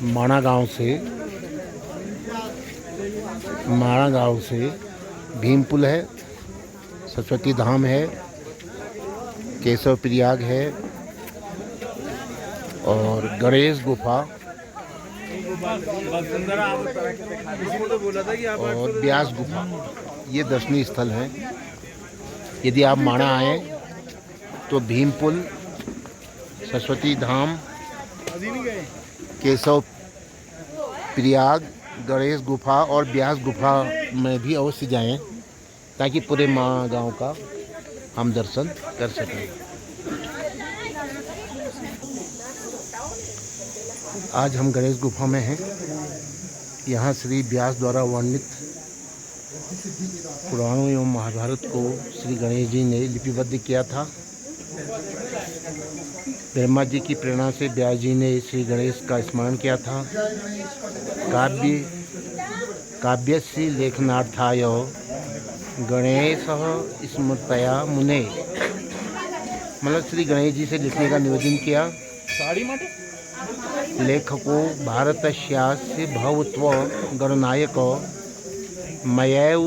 माणा गांव से भीमपुल है, सरस्वती धाम है, केशव प्रयाग है और गणेश गुफा और ब्यास गुफा, ये दर्शनीय स्थल हैं। यदि आप माणा आए तो भीमपुल, सरस्वती धाम, केशव प्रयाग, गणेश गुफा और ब्यास गुफा में भी अवश्य जाएं, ताकि पूरे माणा गांव का हम दर्शन कर सकें। आज हम गणेश गुफा में हैं। यहाँ श्री व्यास द्वारा वर्णित पुराणों एवं महाभारत को श्री गणेश जी ने लिपिबद्ध किया था। ब्रह्मा जी की प्रेरणा से व्यास जी ने श्री गणेश का स्मरण किया था। काव्यस्य लेखनार्थाय गणेश स्मृतया मुने, मतलब श्री गणेश जी से लिखने का निवेदन किया। लेखको भारतस्यास्य भवत्व गणनायक मयैव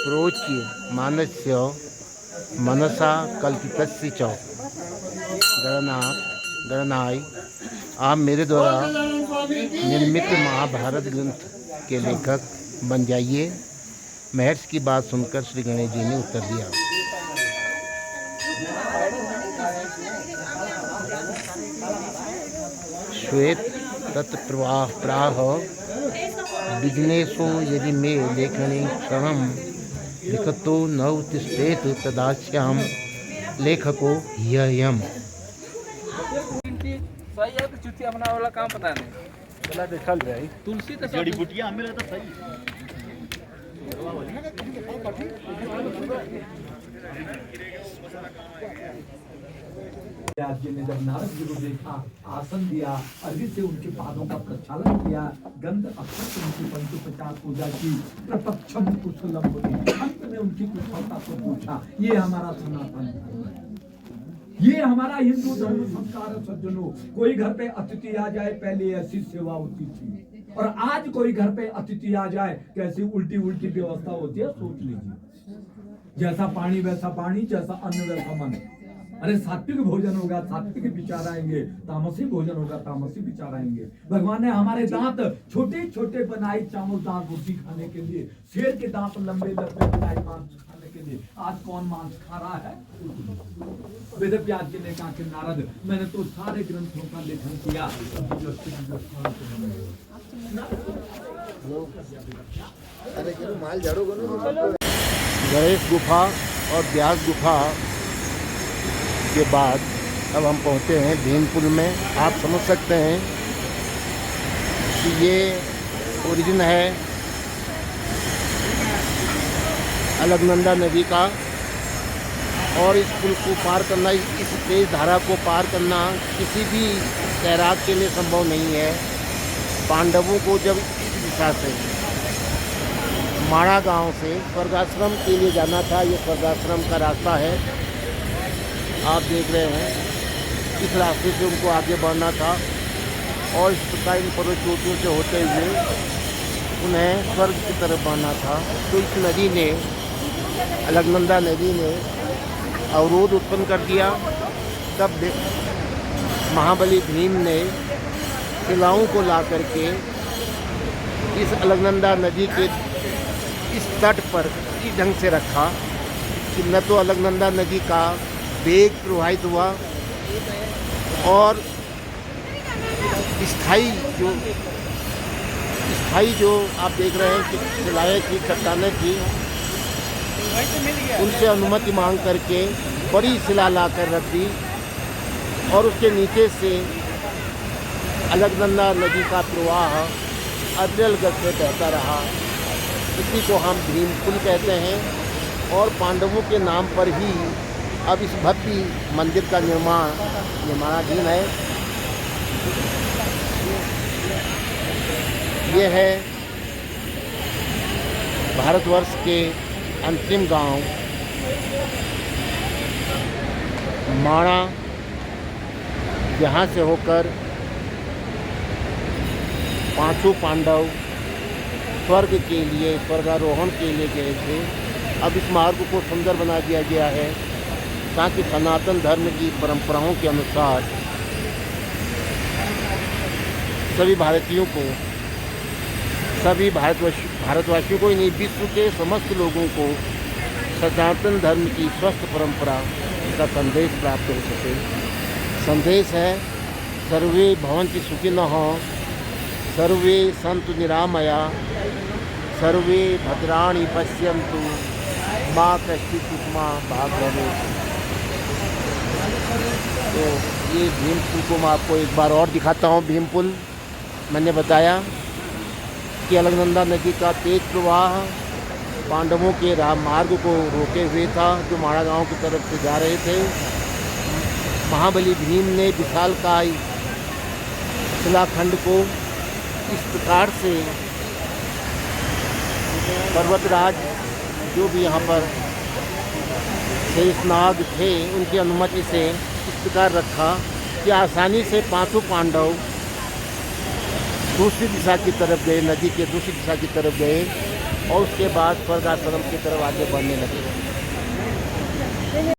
प्रोच्य मानस्य मनसा कल्पितस्य च गणनाय, आप मेरे द्वारा निर्मित महाभारत ग्रंथ के लेखक बन जाइए। महर्षि की बात सुनकर श्री गणेश जी ने उत्तर दिया। श्वेत तत्प्रवाह प्राह विघ्नेशो यदि मे लेखने क्षणं लिखतो न उत्तिष्ठेत तदास्याम लेखको ह्ययम्। सही है तो चुतिया बनाने वाला काम पता नहीं चला तो चल रहा है। तुलसी तो जड़ी बूटियां हमें लगता सही व्यास जी ने जब नारद जी को देखा, आसन दिया, अर्घ्य से उनके पादों का प्रक्षालन किया, गंध अक्षत उनकी पंचोपचार पूजा की, प्रपक्षम कुशलम बोली, अंत में उनकी कुशलता को पूछा। ये हमारा सनातन धर्म है, ये हमारा हिंदू धर्म संस्कार है। सज्जनों, कोई घर पे अतिथि आ जाए, पहले ऐसी सेवा होती थी, और आज कोई घर पे अतिथि आ जाए कैसी उल्टी उल्टी व्यवस्था होती है, सोच लीजिए। जैसा पानी वैसा पानी, जैसा अन्न वैसा मन। अरे सात्विक भोजन होगा सात्विक विचार आएंगे, तामसी भोजन होगा तामसी विचार आएंगे। भगवान ने हमारे दांत छोटे छोटे बनाए चावल दाल रोटी खाने के लिए, शेर के दांत लंबे लंबे बनाए मांस खाने के लिए। आज कौन मांस खा रहा है? वेद व्यास जी ने कहा कि नारद, मैंने तो सारे ग्रंथों का लेखन किया। गणेश गुफा और ब्यास गुफा के बाद अब हम पहुँचे हैं भीमपुल में। आप समझ सकते हैं कि ये ओरिजिन है अलकनंदा नदी का, और इस पुल को पार करना, इस तेज धारा को पार करना किसी भी तैराक के लिए संभव नहीं है। पांडवों को जब इस दिशा से माणा गांव से स्वर्गाश्रम के लिए जाना था, ये स्वर्गाश्रम का रास्ता है, आप देख रहे हैं। इस रास्ते से उनको आगे बढ़ना था और इस प्रकार इन पर्वत चोटियों से होते हुए उन्हें स्वर्ग की तरफ बढ़ना था। तो इस नदी ने, अलकनंदा नदी ने अवरोध उत्पन्न कर दिया। तब महाबली भीम ने शिलाओं को ला करके इस अलकनंदा नदी के इस तट पर इस ढंग से रखा कि न तो अलकनंदा नदी का वेग प्रवाहित हुआ और स्थाई जो आप देख रहे हैं कि शिलाएँ थी, चट्टानें थी, उनसे अनुमति मांग करके बड़ी शिला ला कर रख दी और उसके नीचे से अलकनंदा नदी का प्रवाह अविरल गति से बहता रहा। इसी को हम भीमपुल कहते हैं और पांडवों के नाम पर ही अब इस भव्य मंदिर का निर्माणाधीन है। ये है भारतवर्ष के अंतिम गांव माणा यहाँ से होकर पांचों पांडव स्वर्ग के लिए, स्वर्गारोहण के लिए गए थे। अब इस मार्ग को सुंदर बना दिया गया है ताकि सनातन धर्म की परंपराओं के अनुसार सभी भारतीयों को, सभी भारतवासियों को ही नहीं, विश्व के समस्त लोगों को सनातन धर्म की स्वस्थ परंपरा का संदेश प्राप्त हो सके। संदेश है सर्वे भवन्ति सुखिनः, सर्वे सन्तु निरामया, सर्वे भद्राणि पश्यन्तु मा कश्चित् दुःखभाग् भवेत्। तो ये भीम पुल को मैं आपको एक बार और दिखाता हूँ। भीम पुल मैंने बताया कि अलकनंदा नदी का तेज प्रवाह पांडवों के मार्ग को रोके हुए था, जो माड़ा गांव की तरफ से जा रहे थे। महाबली भीम ने विशालकाय शिलाखंड को इस प्रकार से पर्वतराज जो भी यहाँ पर शेषनाग थे उनकी अनुमति से इस प्रकार रखा कि आसानी से पांचों पांडव दूसरी दिशा की तरफ गए, नदी के दूसरी दिशा की तरफ गए और उसके बाद स्वर्गाश्रम की तरफ आगे बढ़ने लगे।